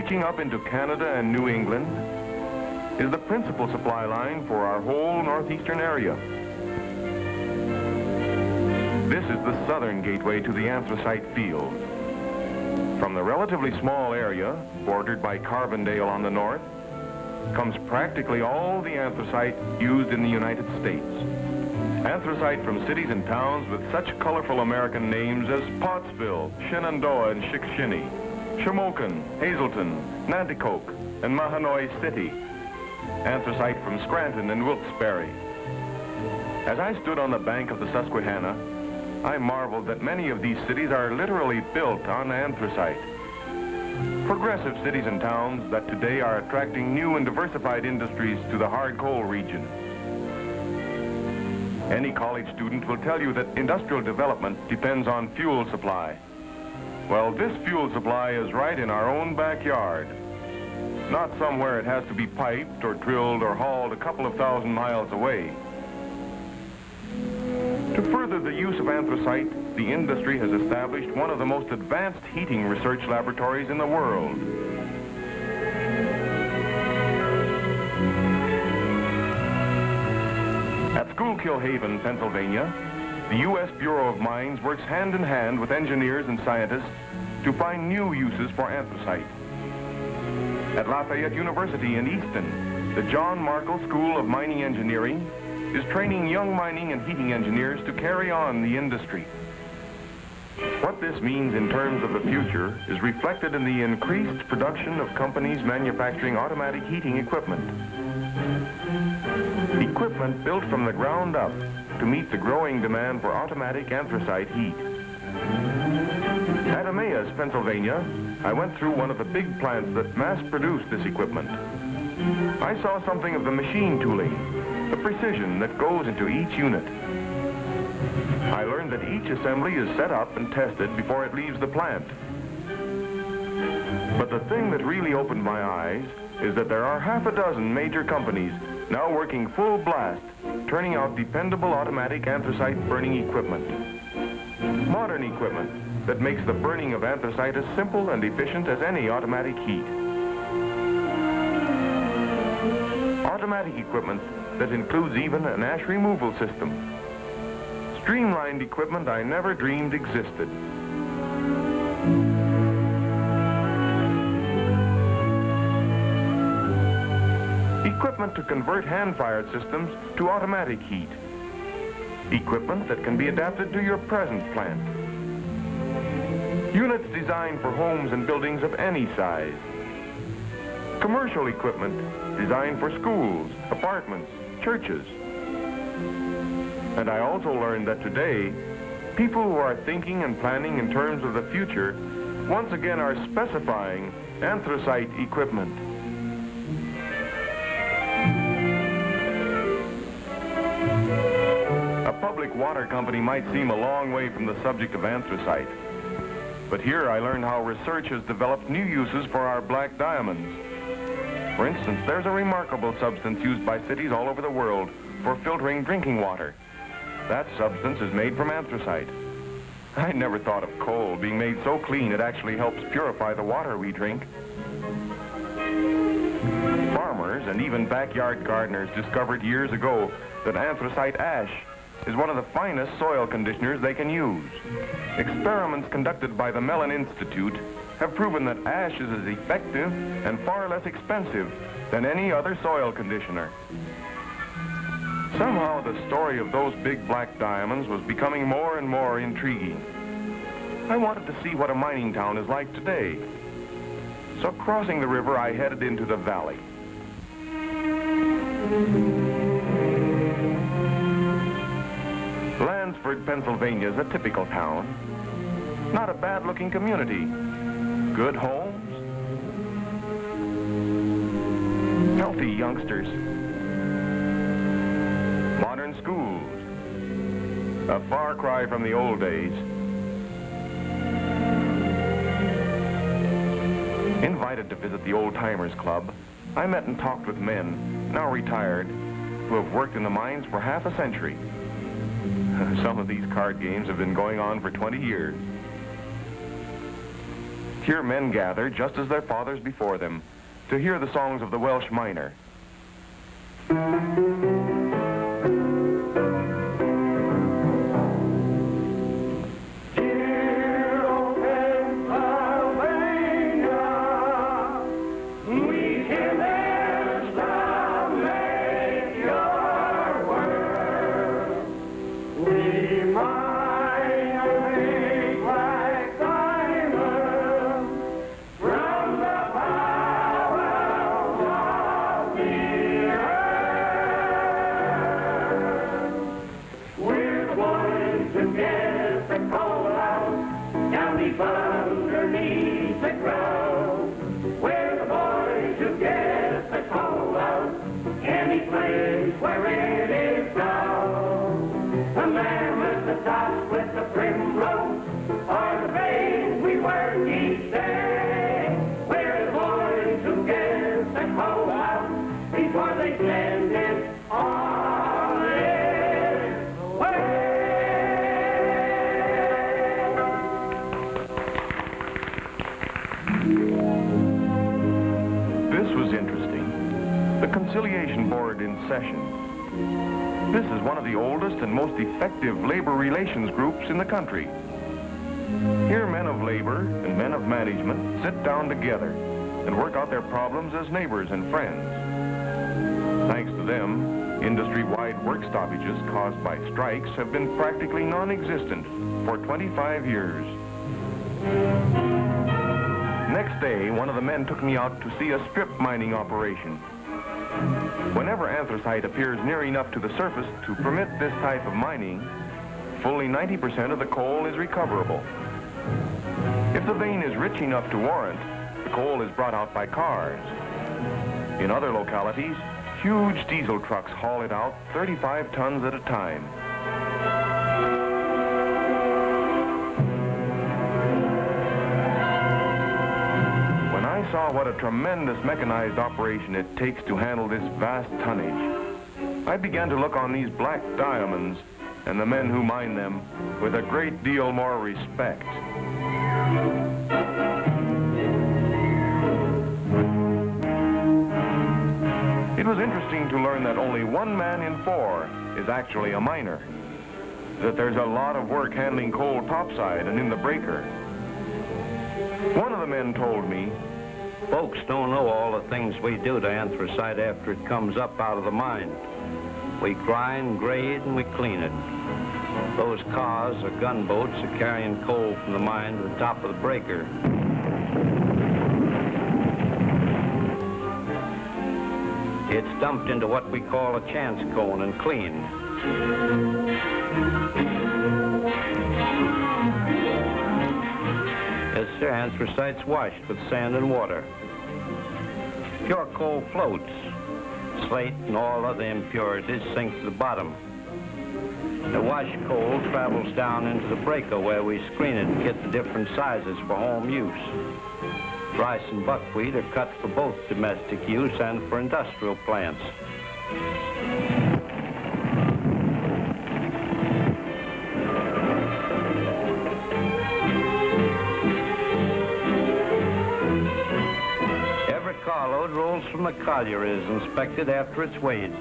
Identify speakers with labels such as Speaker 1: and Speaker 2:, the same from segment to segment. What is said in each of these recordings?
Speaker 1: Reaching up into Canada and New England, is the principal supply line for our whole northeastern area. This is the southern gateway to the anthracite field. From the relatively small area, bordered by Carbondale on the north, comes practically all the anthracite used in the United States. Anthracite from cities and towns with such colorful American names as Pottsville, Shenandoah and Chickasha, Shamokin, Hazleton, Nanticoke, and Mahanoy City. Anthracite from Scranton and Wilkes-Barre. As I stood on the bank of the Susquehanna, I marveled that many of these cities are literally built on anthracite. Progressive cities and towns that today are attracting new and diversified industries to the hard coal region. Any college student will tell you that industrial development depends on fuel supply. Well, this fuel supply is right in our own backyard. Not somewhere it has to be piped or drilled or hauled a couple of thousand miles away. To further the use of anthracite, the industry has established one of the most advanced heating research laboratories in the world. At Schuylkill Haven, Pennsylvania, the U.S. Bureau of Mines works hand in hand with engineers and scientists to find new uses for anthracite. At Lafayette University in Easton, the John Markle School of Mining Engineering is training young mining and heating engineers to carry on the industry. What this means in terms of the future is reflected in the increased production of companies manufacturing automatic heating equipment. Equipment built from the ground up to meet the growing demand for automatic anthracite heat. At Emmaus, Pennsylvania, I went through one of the big plants that mass-produce this equipment. I saw something of the machine tooling, the precision that goes into each unit. I learned that each assembly is set up and tested before it leaves the plant. But the thing that really opened my eyes is that there are half a dozen major companies now working full blast, turning out dependable automatic anthracite burning equipment. Modern equipment that makes the burning of anthracite as simple and efficient as any automatic heat. Automatic equipment that includes even an ash removal system. Streamlined equipment I never dreamed existed. Equipment to convert hand-fired systems to automatic heat. Equipment that can be adapted to your present plant. Units designed for homes and buildings of any size. Commercial equipment designed for schools, apartments, churches. And I also learned that today, people who are thinking and planning in terms of the future once again are specifying anthracite equipment. A public water company might seem a long way from the subject of anthracite. But here I learned how research has developed new uses for our black diamonds. For instance, there's a remarkable substance used by cities all over the world for filtering drinking water. That substance is made from anthracite. I never thought of coal being made so clean it actually helps purify the water we drink. Farmers and even backyard gardeners discovered years ago that anthracite ash is one of the finest soil conditioners they can use. Experiments conducted by the Mellon Institute have proven that ash is as effective and far less expensive than any other soil conditioner. Somehow the story of those big black diamonds was becoming more and more intriguing. I wanted to see what a mining town is like today. So crossing the river, I headed into the valley. Lansford, Pennsylvania is a typical town. Not a bad-looking community. Good homes. Healthy youngsters. Modern schools. A far cry from the old days. Invited to visit the Old Timers Club, I met and talked with men, now retired, who have worked in the mines for half a century. Some of these card games have been going on for 20 years. Here men gather, just as their fathers before them, to hear the songs of the Welsh miner. Conciliation Board in session. This is one of the oldest and most effective labor relations groups in the country. Here men of labor and men of management sit down together and work out their problems as neighbors and friends. Thanks to them, industry-wide work stoppages caused by strikes have been practically non-existent for 25 years. Next day, one of the men took me out to see a strip mining operation. Whenever anthracite appears near enough to the surface to permit this type of mining, fully 90% of the coal is recoverable. If the vein is rich enough to warrant, the coal is brought out by cars. In other localities, huge diesel trucks haul it out 35 tons at a time. I saw what a tremendous mechanized operation it takes to handle this vast tonnage. I began to look on these black diamonds and the men who mine them with a great deal more respect. It was interesting to learn that only 1 man in 4 is actually a miner, that there's a lot of work handling coal topside and in the breaker. One of the men told me,
Speaker 2: "Folks don't know all the things we do to anthracite after it comes up out of the mine. We grind, grade, and we clean it. Those cars or gunboats are carrying coal from the mine to the top of the breaker. It's dumped into what we call a chance cone and cleaned. Yes, sir, anthracite's washed with sand and water. Pure coal floats. Slate and all other impurities sink to the bottom. The washed coal travels down into the breaker where we screen it and get the different sizes for home use. Rice and buckwheat are cut for both domestic use and for industrial plants. Every carload rolls from the collier is inspected after it's weighed.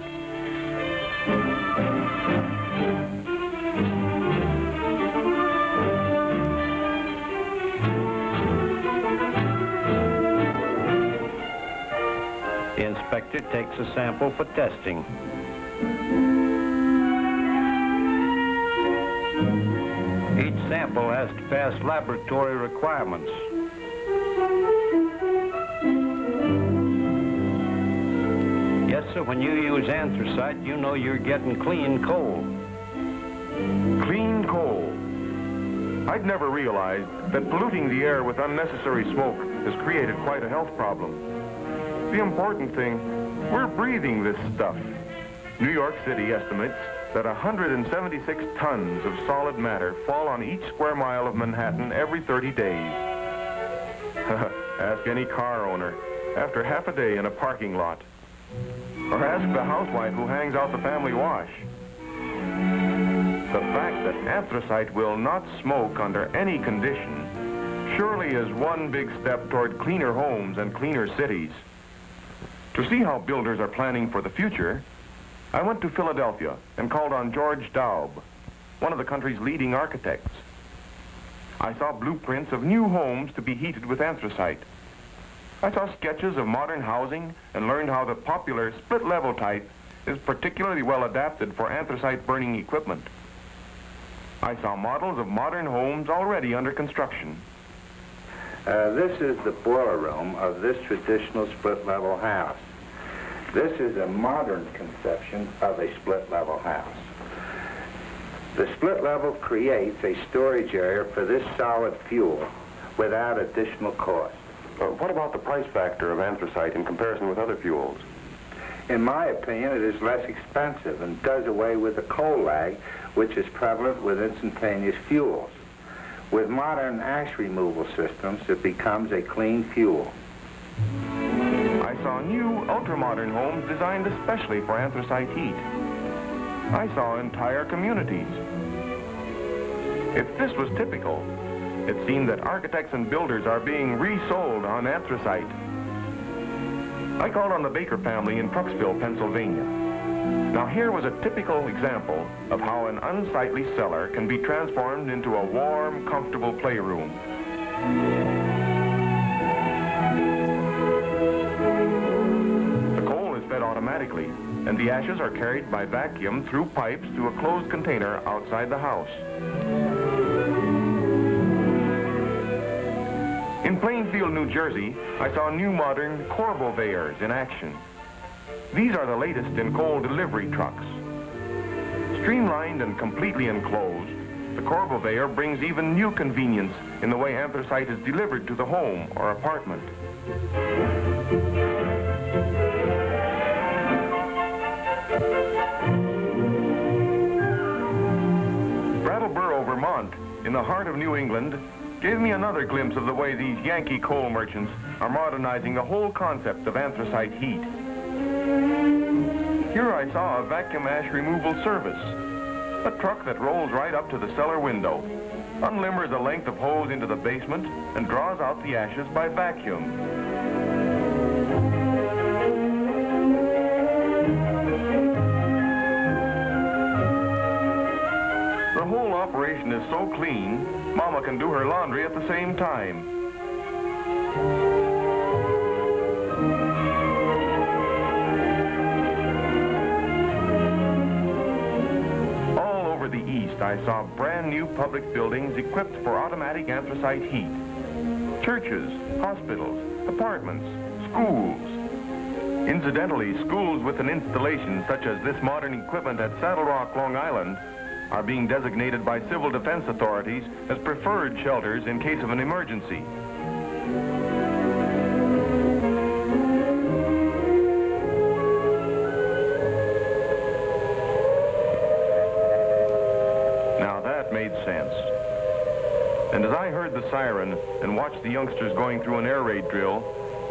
Speaker 2: The inspector takes a sample for testing. Each sample has to pass laboratory requirements. Yes, sir, when you use anthracite, you know you're getting clean coal.
Speaker 1: Clean coal. I'd never realized that polluting the air with unnecessary smoke has created quite a health problem. The important thing, we're breathing this stuff. New York City estimates that 176 tons of solid matter fall on each square mile of Manhattan every 30 days. Ask any car owner after half a day in a parking lot. Or ask the housewife who hangs out the family wash. The fact that anthracite will not smoke under any condition surely is one big step toward cleaner homes and cleaner cities. To see how builders are planning for the future, I went to Philadelphia and called on George Daub, one of the country's leading architects. I saw blueprints of new homes to be heated with anthracite. I saw sketches of modern housing and learned how the popular split-level type is particularly well adapted for anthracite burning equipment. I saw models of modern homes already under construction.
Speaker 3: This is the boiler room of this traditional split-level house. This is a modern conception of a split-level house. The split level creates a storage area for this solid fuel without additional cost.
Speaker 1: What about the price factor of anthracite in comparison with other fuels?
Speaker 3: In my opinion, it is less expensive and does away with the coal lag, which is prevalent with instantaneous fuels. With modern ash removal systems, it becomes a clean fuel.
Speaker 1: I saw new, ultra-modern homes designed especially for anthracite heat. I saw entire communities. If this was typical, it seemed that architects and builders are being resold on anthracite. I called on the Baker family in Crooksville, Pennsylvania. Now here was a typical example of how an unsightly cellar can be transformed into a warm, comfortable playroom. The coal is fed automatically, and the ashes are carried by vacuum through pipes to a closed container outside the house. In Plainfield, New Jersey, I saw new modern corbovayers in action. These are the latest in coal delivery trucks. Streamlined and completely enclosed, the corbovayer brings even new convenience in the way anthracite is delivered to the home or apartment. Brattleboro, Vermont, in the heart of New England, gave me another glimpse of the way these Yankee coal merchants are modernizing the whole concept of anthracite heat. Here I saw a vacuum ash removal service, a truck that rolls right up to the cellar window, unlimbers a length of hose into the basement, and draws out the ashes by vacuum. The whole operation is so clean, Mama can do her laundry at the same time. All over the East, I saw brand new public buildings equipped for automatic anthracite heat. Churches, hospitals, apartments, schools. Incidentally, schools with an installation such as this modern equipment at Saddle Rock, Long Island, are being designated by civil defense authorities as preferred shelters in case of an emergency. Now that made sense. And as I heard the siren and watched the youngsters going through an air raid drill,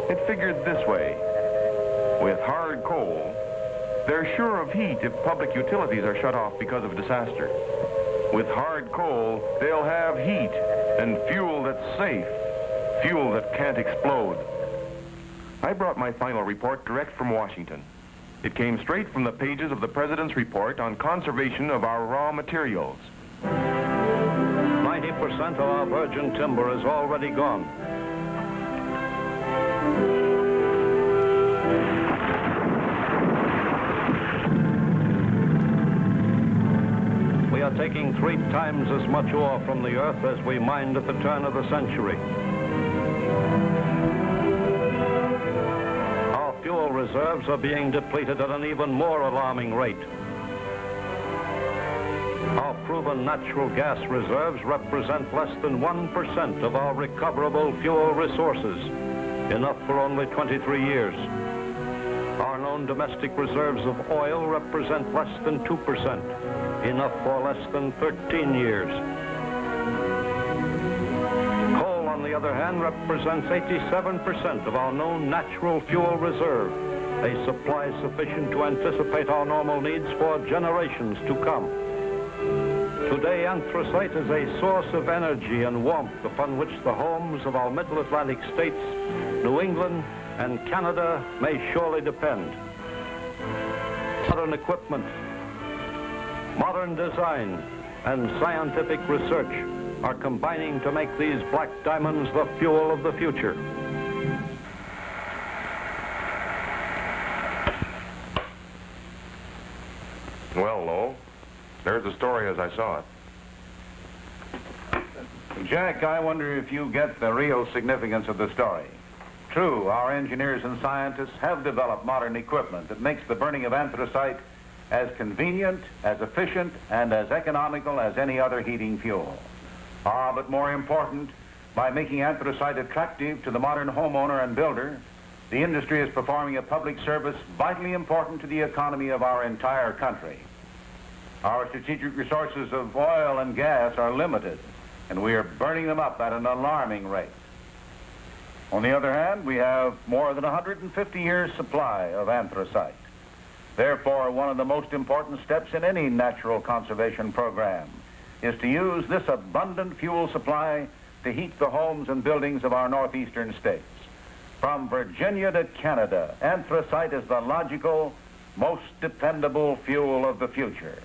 Speaker 1: it figured this way. With hard coal, they're sure of heat if public utilities are shut off because of disaster. With hard coal, they'll have heat and fuel that's safe, fuel that can't explode. I brought my final report direct from Washington. It came straight from the pages of the President's report on conservation of our raw materials.
Speaker 2: 90% of our virgin timber is already gone. We are taking 3 times as much ore from the earth as we mined at the turn of the century. Our fuel reserves are being depleted at an even more alarming rate. Our proven natural gas reserves represent less than 1% of our recoverable fuel resources, enough for only 23 years. Our known domestic reserves of oil represent less than 2%, enough for less than 13 years. Coal, on the other hand, represents 87% of our known natural fuel reserve, a supply sufficient to anticipate our normal needs for generations to come. Today, anthracite is a source of energy and warmth upon which the homes of our Middle Atlantic states, New England, and Canada may surely depend. Modern equipment, modern design, and scientific research are combining to make these black diamonds the fuel of the future.
Speaker 1: Well, Lowell, there's the story as I saw it.
Speaker 4: Jack, I wonder if you get the real significance of the story. True, our engineers and scientists have developed modern equipment that makes the burning of anthracite as convenient, as efficient, and as economical as any other heating fuel. But more important, by making anthracite attractive to the modern homeowner and builder, the industry is performing a public service vitally important to the economy of our entire country. Our strategic resources of oil and gas are limited, and we are burning them up at an alarming rate. On the other hand, we have more than 150 years' supply of anthracite. Therefore, one of the most important steps in any natural conservation program is to use this abundant fuel supply to heat the homes and buildings of our northeastern states. From Virginia to Canada, anthracite is the logical, most dependable fuel of the future.